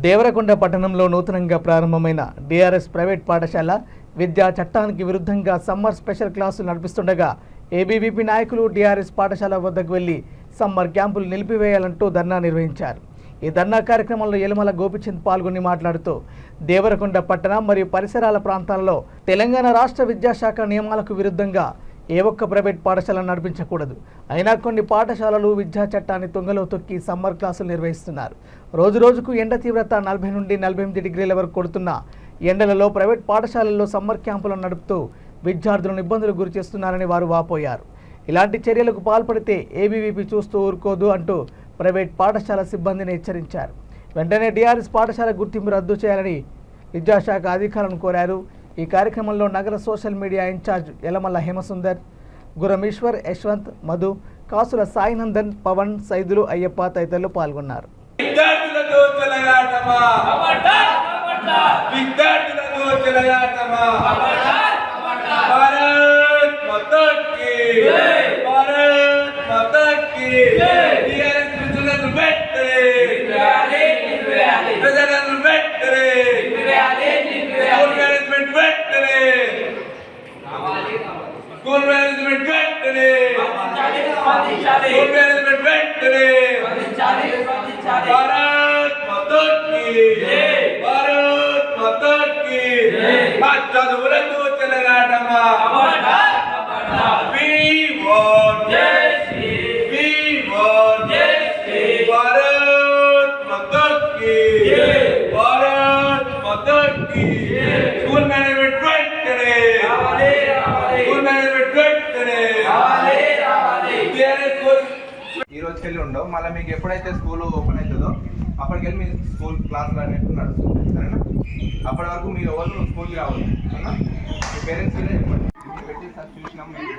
దేవరకొండ పట్టణంలో నూతనంగా ప్రారంభమైన డిఆర్ఎస్ ప్రైవేట్ పాఠశాల విద్యా చట్టానికి విరుద్ధంగా సమ్మర్ స్పెషల్ క్లాసులు నడిపిస్తుండగా ఏబీవీపీ నాయకులు డిఆర్ఎస్ పాఠశాల వద్దకు వెళ్లి సమ్మర్ క్యాంపులు నిలిపివేయాలంటూ ధర్నా నిర్వహించారు. ఈ ధర్నా కార్యక్రమంలో యలమల గోపిచంద్ పాల్గొని మాట్లాడుతూ దేవరకొండ పట్టణ మరియు పరిసరాల ప్రాంతాల్లో తెలంగాణ రాష్ట్ర విద్యాశాఖ నియమాలకు విరుద్ధంగా ఏ ఒక్క ప్రైవేట్ పాఠశాలను నడిపించకూడదు. అయినా కొన్ని పాఠశాలలు విద్యా చట్టాన్ని తుంగలో తొక్కి సమ్మర్ క్లాసులు నిర్వహిస్తున్నారు. రోజు రోజుకు ఎండ తీవ్రత 40 నుండి 48 డిగ్రీల వరకు కొడుతున్న ఎండలలో ప్రైవేట్ పాఠశాలల్లో సమ్మర్ క్యాంపులను నడుపుతూ విద్యార్థులను ఇబ్బందులు గురి చేస్తున్నారని వారు వాపోయారు. ఇలాంటి చర్యలకు పాల్పడితే ఏబీవీపీ చూస్తూ ఊరుకోదు అంటూ ప్రైవేట్ పాఠశాల సిబ్బందిని హెచ్చరించారు. వెంటనే డిఆర్ఎస్ పాఠశాల గుర్తింపు రద్దు చేయాలని విద్యాశాఖ అధికారులను కోరారు. ఈ కార్యక్రమంలో నగర social media incharge Yalamala Hemasundar, Gurameshwar, Yashwant, Madhu, Kasula Sainandan, Pawan, Saidulu, Ayyappa తదితరులు పాల్గొన్నారు. School management వెంటనే స్కూల్ మేనేజ్మెంట్ వెంటనే భారత్ మాతా కీ భారత్ మాతా కీ చదువులకు తెలంగాణమా we want భారత్ మాతా కీ భారత్ మాతా కీ స్కూల్ మేనేజ్మెంట్ వెంటనే ఈ రోజుకి వెళ్ళి ఉండవు. మళ్ళీ మీకు ఎప్పుడైతే స్కూల్ ఓపెన్ అవుతుందో అప్పటికి వెళ్ళి మీ స్కూల్ క్లాసులు అనేవి నడుస్తుంది. సరేనా? అప్పటి వరకు మీరు ఎవరు స్కూల్కి రావాలి. సరేనా? మీ పేరెంట్స్ చెప్పండి. పెట్టి సార్ చూసినాం మేము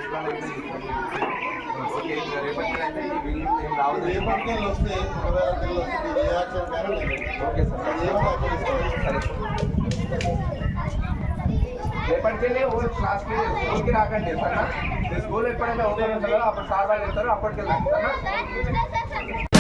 ఓకే రేపటి అయితే వీళ్ళు ఏం రావద్దు. ఓకే సార్ సరే రేపటికెళ్ళి క్లాస్కి స్కూల్కి రాకండి. సరేనా? స్కూల్ ఎప్పుడైతే ఓపెన్ అవుతుందో అప్పుడు సార్ వాళ్ళు చెప్తారో అప్పటికి వెళ్ళండి. సరేనా?